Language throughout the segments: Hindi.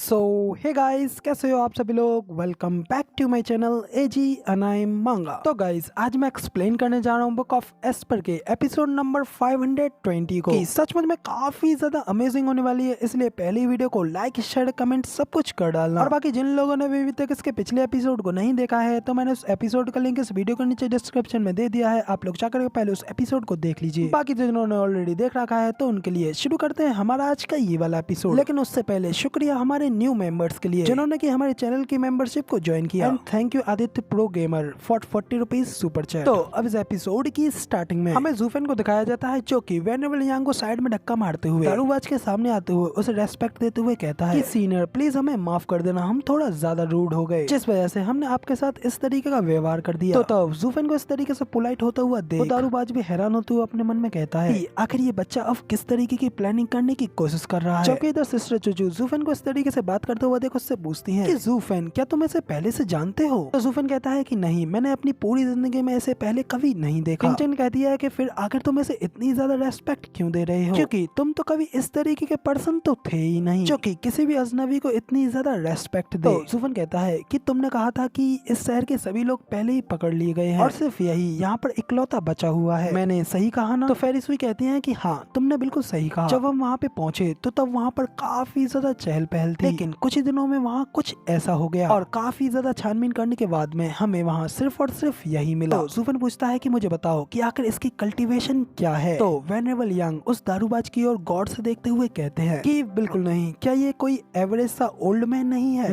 सो हे गाइस, कैसे हो आप सभी लोग। Welcome back to my channel AG anime manga. तो गाइस, आज मैं एक्सप्लेन करने जा रहा हूँ बुक ऑफ एस्पर के एपिसोड नंबर 520 को। सचमुच में काफी ज्यादा अमेजिंग होने वाली है, इसलिए पहली वीडियो को लाइक शेयर कमेंट सब कुछ कर डालना। और बाकी जिन लोगों ने भी अभी तक इसके पिछले एपिसोड को नहीं देखा है तो मैंने उस एपिसोड का लिंक इस वीडियो के नीचे डिस्क्रिप्शन में दे दिया है, आप लोग जाकर पहले उस एपिसोड को देख लीजिए। बाकी जिन्होंने ऑलरेडी देख रखा है तो उनके लिए शुरू करते हैं हमारा आज का ये वाला एपिसोड। लेकिन उससे पहले शुक्रिया हमारे न्यू मेंबर्स के लिए जिन्होंने कि हमारे चैनल की मेंबरशिप को ज्वाइन किया। And thank you Aditya pro gamer for 40 rupees super chat. तो अब इस एपिसोड की स्टार्टिंग में हमें जूफेन को दिखाया जाता है जो कि वेनेबल यांग को साइड में धक्का मारते हुए दारूबाज के सामने आते हुए उसे रेस्पेक्ट देते हुए कहता है कि सीनियर प्लीज हमें माफ कर देना, हम थोड़ा ज्यादा रूड हो गए जिस वजह से हमने आपके साथ इस तरीके का व्यवहार कर दिया। तो तब जूफेन को इस तरीके से पोलाइट होता हुआ देख दारूबाज भी हैरान होते हुए अपने मन में कहता है कि आखिर ये बच्चा अब किस तरीके की प्लानिंग करने की कोशिश कर रहा है। जबकि इधर सिस्टर चूचू जूफेन को इस तरीके से बात करते हुए देखो उससे पूछती हैं कि जूफेन क्या तुम इसे पहले से जानते हो। तो जूफेन कहता है कि नहीं, मैंने अपनी पूरी जिंदगी में इसे पहले कभी नहीं देखा। चिंचन कहती है कि फिर आखिर तुम इसे इतनी ज्यादा रेस्पेक्ट क्यों दे रहे हो, क्योंकि तुम तो कभी इस तरीके के पर्सन तो थे ही नहीं जो कि किसी भी अजनबी को इतनी ज्यादा रेस्पेक्ट दे। तो जूफेन कहता है कि तुमने कहा था कि इस शहर के सभी लोग पहले ही पकड़ लिए गए हैं और सिर्फ यही यहाँ पर इकलौता बचा हुआ है, मैंने सही कहा ना। तो फेरिस हुई कहती है कि हाँ तुमने बिल्कुल सही कहा। जब हम वहाँ पे पहुँचे तो तब वहाँ पर काफी ज्यादा चहल पहल थी, लेकिन कुछ ही दिनों में वहाँ कुछ ऐसा हो गया और काफी ज्यादा छानबीन करने के बाद में हमें वहाँ सिर्फ और सिर्फ यही मिला। तो जूफेन पूछता है कि मुझे बताओ कि आखिर इसकी कल्टीवेशन क्या है। तो वेनेबल यांग उस दारूबाज की ओर गौर से देखते हुए कहते हैं कि बिल्कुल नहीं, क्या ये कोई एवरेज सा ओल्ड मैन नहीं है।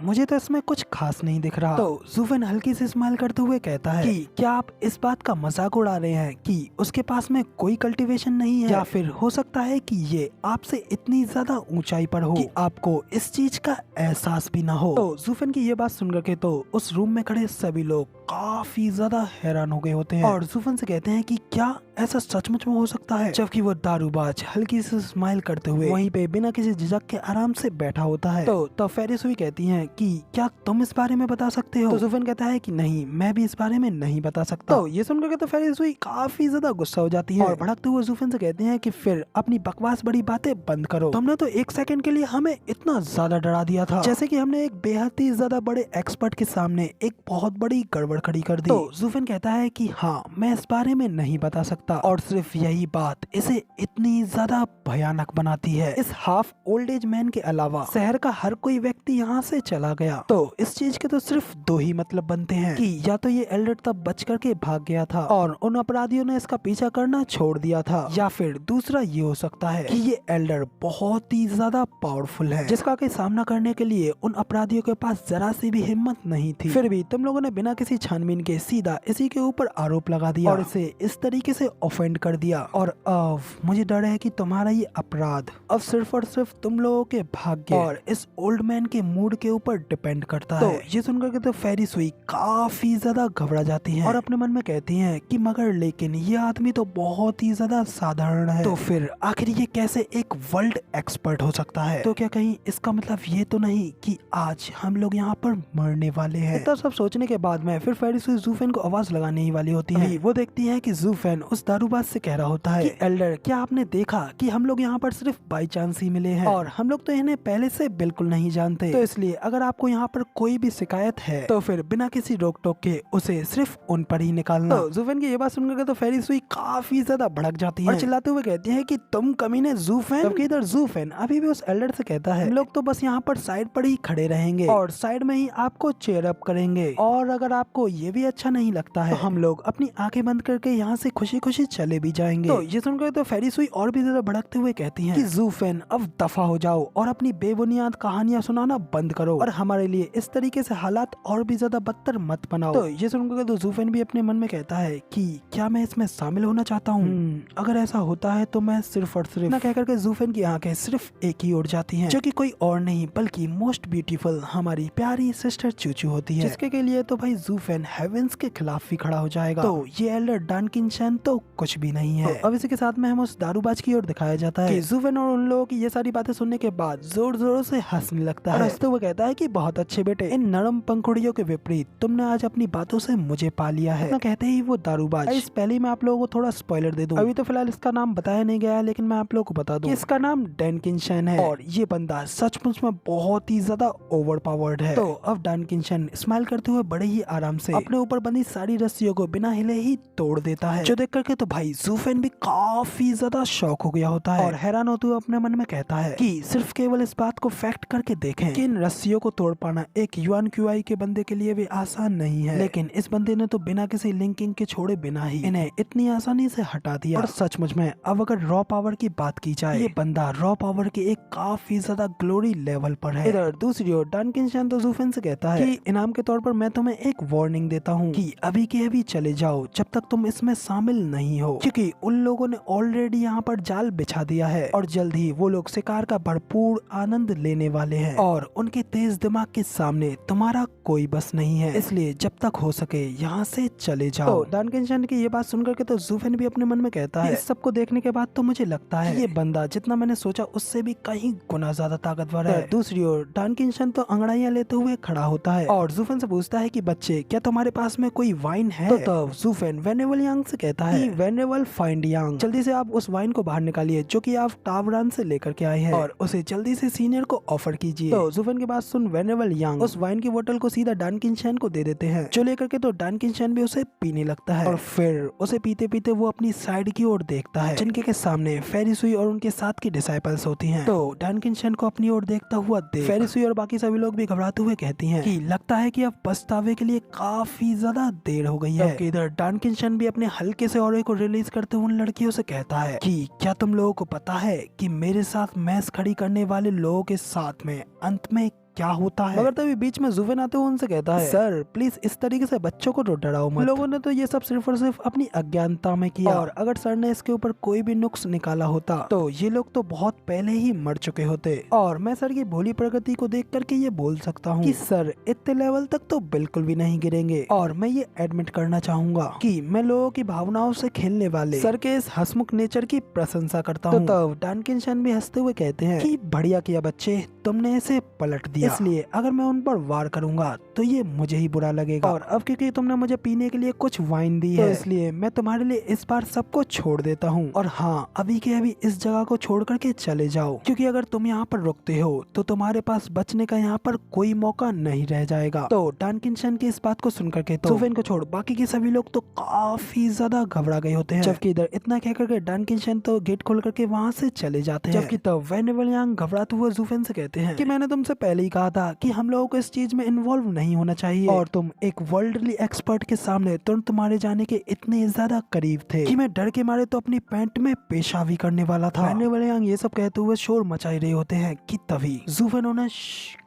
मुझे तो इसमें कुछ खास नहीं दिख रहा। तो जूफेन हल्की से स्माइल करते हुए कहता है कि क्या आप इस बात का मजाक उड़ा रहे हैं कि उसके पास में कोई कल्टीवेशन नहीं है, या फिर हो सकता है कि ये आपसे इतनी ज्यादा ऊंचाई पर हो कि आपको इस चीज का एहसास भी ना हो। तो जूफेन की ये बात सुन करके तो उस रूम में खड़े सभी लोग काफी ज्यादा हैरान हो गए होते हैं और जूफेन से कहते हैं कि क्या ऐसा सचमुच में हो सकता है। जबकि वो दारूबाज हल्की से स्माइल करते हुए वहीं पे बिना किसी झिझक के आराम से बैठा होता है। तो फेरिस हुई कहती हैं कि क्या तुम इस बारे में बता सकते हो। तो जूफेन कहता है कि नहीं, मैं भी इस बारे में नहीं बता सकता। तो ये सुन करके तो फेरिस हुई काफी ज्यादा गुस्सा हो जाती है और भड़कते हुए जूफेन से कहते हैं कि फिर अपनी बकवास बड़ी बातें बंद करो। तुमने तो एक सेकंड के लिए हमें इतना ज्यादा डरा दिया था जैसे कि हमने एक बेहद ही ज्यादा बड़े एक्सपर्ट के सामने एक बहुत बड़ी गड़बड़ खड़ी कर दी। तो जूफेन कहता है कि हाँ मैं इस बारे में नहीं बता सकता और सिर्फ यही बात इसे इतनी ज्यादा भयानक बनाती है। इस हाफ ओल्ड एज मैन के अलावा शहर का हर कोई व्यक्ति यहाँ से चला गया। तो इस चीज के तो सिर्फ दो ही मतलब बनते हैं कि या तो ये एल्डर तब बच करके भाग गया था और उन अपराधियों ने इसका पीछा करना छोड़ दिया था, या फिर दूसरा ये हो सकता है कि ये एल्डर बहुत ही ज्यादा पावरफुल है जिसका कि सामना करने के लिए उन अपराधियों के पास जरा सी भी हिम्मत नहीं थी। फिर भी तुम लोगों ने बिना किसी छानबीन के सीधा इसी के ऊपर आरोप लगा दिया और इसे इस तरीके से ऑफेंड कर दिया। और अब मुझे डर है कि तुम्हारा ये अपराध अब सिर्फ और सिर्फ तुम लोगों के भाग्य और इस ओल्ड मैन के मूड के ऊपर डिपेंड करता है। ये सुनकर के तो फेरिस हुई काफी ज्यादा घबरा जाती हैं और अपने मन में कहती हैं कि मगर लेकिन ये आदमी तो बहुत ही ज्यादा साधारण है, तो फिर आखिर ये कैसे एक वर्ल्ड एक्सपर्ट हो सकता है। तो क्या कहीं इसका मतलब ये तो नहीं कि आज हम लोग यहाँ पर मरने वाले हैं। इतना सब सोचने के बाद में फिर फेरिस हुई जूफेन को आवाज लगाने ही वाली होती है। वो देखती है कि जूफेन उस दारूबाज से कह रहा होता है कि एल्डर क्या आपने देखा कि हम लोग यहाँ पर सिर्फ बाई चांस ही मिले हैं और हम लोग तो इन्हें पहले से बिल्कुल नहीं जानते, तो इसलिए अगर आपको यहाँ पर कोई भी शिकायत है तो फिर बिना किसी रोक टोक के उसे सिर्फ उन पर ही निकालना। तो जूफेन की ये बात सुनकर तो फेरिस हुई काफी ज्यादा भड़क जाती है और चिल्लाते हुए कहती है कि तुम कमीने जूफेन। जबकि इधर जूफेन अभी भी उस एल्डर से कहता है हम लोग तो बस यहाँ पर साइड पर ही खड़े रहेंगे और साइड में ही आपको चेयर अप करेंगे, और अगर आपको ये भी अच्छा नहीं लगता है तो हम लोग अपनी आंखें बंद करके यहाँ से खुशी खुशी चले भी जाएंगे। तो ये सुनकर तो फेरिस हुई और भी ज्यादा भड़कते हुए कहती हैं कि जूफेन अब दफा हो जाओ और अपनी बेबुनियाद कहानियां सुनाना बंद करो और हमारे लिए इस तरीके से हालात और भी ज्यादा बदतर मत बनाओ। तो ये सुनकर तो जूफेन भी अपने मन में कहता है कि क्या मैं इसमें शामिल होना चाहता हूँ, अगर ऐसा होता है तो मैं सिर्फ और सिर्फ ना कहकर के जूफेन की आंखें सिर्फ एक ही ओर जाती हैं जो कि कोई और नहीं बल्कि मोस्ट ब्यूटीफुल हमारी प्यारी सिस्टर चूचू होती है, जिसके के लिए तो भाई जूफेन जूफेन हेवेंस के खिलाफ भी खड़ा हो जाएगा। तो ये एल्डर डानकिन-शन तो कुछ भी नहीं है। तो अब इसी के साथ में हम उस दारूबाज की ओर दिखाया जाता है कि जूफेन और उन लोगों की ये सारी बातें सुनने के बाद जोर जोरों से हंसने लगता है। हंसते हुए कहता है कि बहुत अच्छे बेटे, इन नरम पंखुड़ियों के विपरीत तुमने आज अपनी बातों से मुझे पा लिया है। इतना कहते ही वो दारूबाज, इस पहले मैं आप लोगों को थोड़ा स्पॉइलर दे दूं। अभी तो फिलहाल इसका नाम बताया नहीं गया है, लेकिन मैं आप लोगों को बता दूं इसका नाम डानकिन-शन है और ये बंदा सचमुच में बहुत ही ज्यादा ओवर पावर्ड है। तो अब डानकिन-शन स्माइल करते हुए बड़े ही आराम से अपने ऊपर बंधी सारी रस्सियों को बिना हिले ही तोड़ देता है, जो देख करके तो भाई जूफेन भी काफी ज्यादा शॉक हो गया होता है और हैरान होते हुए अपने मन में कहता है कि सिर्फ केवल इस बात को फैक्ट करके देखें कि इन रस्सियों को तोड़ पाना एक युआन क्यूआई के बंदे के लिए भी आसान नहीं है, लेकिन इस बंदे ने तो बिना किसी लिंकिंग के छोड़े बिना ही इन्हें इतनी आसानी से हटा दिया। और सचमुच में अब अगर रॉ पावर की बात की जाए, ये बंदा रॉ पावर के एक काफी ज्यादा ग्लोरी लेवल पर है। इधर दूसरी ओर डानकिन-शन तो जूफेन से कहता है कि इनाम के तौर पर मैं तुम्हें एक वार्निंग देता हूँ कि अभी के अभी चले जाओ जब तक तुम इसमें शामिल नहीं हो, क्योंकि उन लोगों ने ऑलरेडी यहाँ पर जाल बिछा दिया है और जल्द ही वो लोग शिकार का भरपूर आनंद लेने वाले हैं और उनके तेज दिमाग के सामने तुम्हारा कोई बस नहीं है, इसलिए जब तक हो सके यहाँ से चले जाओ। तो डानकिन-शन की ये बात सुनकर के तो जूफेन भी अपने मन में कहता है, इस सब को देखने के बाद तो मुझे लगता है ये बंदा जितना मैंने सोचा उससे भी कहीं गुना ज्यादा ताकतवर है। दूसरी ओर डानकिन-शन तो अंगड़ाइयां लेते हुए खड़ा होता है और जूफेन से पूछता है कि बच्चे, क्या तुम्हारे पास में कोई वाइन है? तो तब जूफेन वेनेबल यांग से कहता है, वेनेबल फाइंड यांग, जल्दी से आप उस वाइन को बाहर निकालिए जो कि आप टावरान से लेकर के आए हैं और उसे जल्दी से सीनियर को ऑफर कीजिए। तो जूफेन की बात सुन वेनेबल यांग उस वाइन की बोतल को सीधा डानकिन-शन को दे देते हैं, जो लेकर के तो डानकिन-शन भी उसे पीने लगता है और फिर उसे पीते पीते वो अपनी साइड की ओर देखता है जिनके के सामने फेरिसुई और उनके साथ की डिसाइपल्स होती हैं। तो डानकिन-शन को अपनी ओर देखता हुआ देख फेरिसुई और बाकी सभी लोग भी घबराते हुए कहती हैं कि लगता है कि अब पछतावे के लिए काफी ज्यादा देर हो गई है। इधर डानकिन-शन भी अपने हल्के से ऑरे को रिलीज करते हुए उन लड़कियों से कहता है कि क्या तुम लोगों को पता है कि मेरे साथ मैच खड़ी करने वाले लोगों के साथ में अंत में क्या होता है? मगर तभी बीच में जूफेन आते हुए उनसे कहता है, सर प्लीज इस तरीके से बच्चों को तो डराओ मत। लोगों ने तो ये सब सिर्फ और सिर्फ अपनी अज्ञानता में किया और अगर सर ने इसके ऊपर कोई भी नुक्स निकाला होता तो ये लोग तो बहुत पहले ही मर चुके होते और मैं सर की भोली प्रगति को देख करके ये बोल सकता हूँ कि सर इतने लेवल तक तो बिल्कुल भी नहीं गिरेंगे। और मैं ये एडमिट करना चाहूंगा कि मैं लोगों की भावनाओं से खेलने वाले सर के इस हंसमुख नेचर की प्रशंसा करता हूँ। तो तब डानकिन-शन भी हंसते हुए कहते हैं कि बढ़िया किया बच्चे, तुमने इसे पलट दिया, इसलिए अगर मैं उन पर वार करूंगा तो ये मुझे ही बुरा लगेगा और अब क्योंकि तुमने मुझे पीने के लिए कुछ वाइन दी है, इसलिए मैं तुम्हारे लिए इस बार सबको छोड़ देता हूँ और हाँ, अभी के अभी इस जगह को छोड़ करके चले जाओ, क्योंकि अगर तुम यहाँ पर रुकते हो तो तुम्हारे पास बचने का यहाँ पर कोई मौका नहीं रह जाएगा। तो डानकिन-शन की इस बात को सुन करके तो जूफेन को छोड़ बाकी के सभी लोग तो काफी ज्यादा घबरा गए होते हैं, जबकि इधर इतना कह करके डानकिन-शन तो गेट खोल करके वहाँ से चले जाते हैं। जबकि तब वेनेबल यांग घबराते हुए जूफेन से कहते हैं कि मैंने तुमसे पहले ही कहा था कि हम लोगों को इस चीज में इन्वॉल्व नहीं होना चाहिए और तुम एक वर्ल्डली एक्सपर्ट के सामने तुरंत तुम्हारे जाने के इतने ज्यादा करीब थे कि मैं डर के मारे तो अपनी पैंट में पेशाबी करने वाला था। वेनेबल यांग ये सब कहते हुए शोर मचाई रहे होते हैं कि तभी जूफेन उन्हें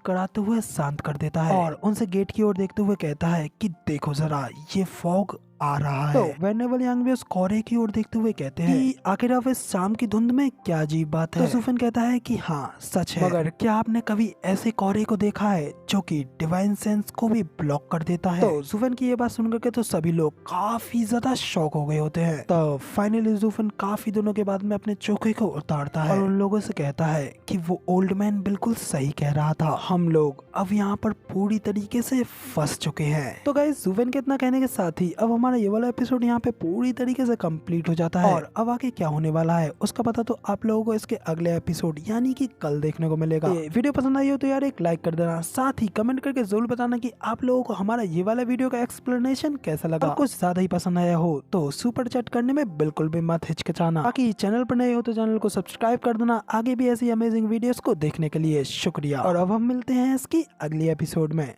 कराते हुए शांत कर देता है और उनसे गेट की ओर देखते हुए कहता है कि देखो जरा, ये फॉग आ रहा है। तो वेनेबल यांग भी उस कोहरे की ओर देखते हुए कहते हैं कि आखिर अब इस शाम की धुंध में क्या अजीब बात है। तो जूफेन कहता है कि हाँ सच है, मगर क्या आपने कभी ऐसे कोहरे को देखा है जो कि डिवाइन सेंस को भी ब्लॉक कर देता है? तो जूफेन की ये बात सुनकर के तो सभी लोग काफी ज्यादा शॉक हो गए होते हैं। तो फाइनली जूफेन काफी दिनों के बाद में अपने चोखे को उतारता है और उन लोगों से कहता है कि वो ओल्ड मैन बिल्कुल सही कह रहा था, हम लोग अब यहाँ पर पूरी तरीके से फंस चुके हैं। तो गाइस जूफेन के इतना कहने के साथ ही अब हमारा ये वाला एपिसोड यहाँ पे पूरी तरीके से कंप्लीट हो जाता है और अब आगे क्या होने वाला है उसका पता तो आप लोगों को इसके अगले एपिसोड यानी कि कल देखने को मिलेगा। ये वीडियो पसंद आई हो तो यार एक लाइक कर देना, साथ ही कमेंट करके जरूर बताना कि आप लोगों को हमारा ये वाला वीडियो का एक्सप्लेनेशन कैसा लगा। कुछ ज्यादा ही पसंद आया हो तो सुपर चैट करने में बिल्कुल भी मत हिचकिचाना। बाकी चैनल पर नए हो तो चैनल को सब्सक्राइब कर देना आगे भी ऐसी अमेजिंग वीडियोस को देखने के लिए। शुक्रिया और अब हम मिलते हैं इसकी अगली एपिसोड में।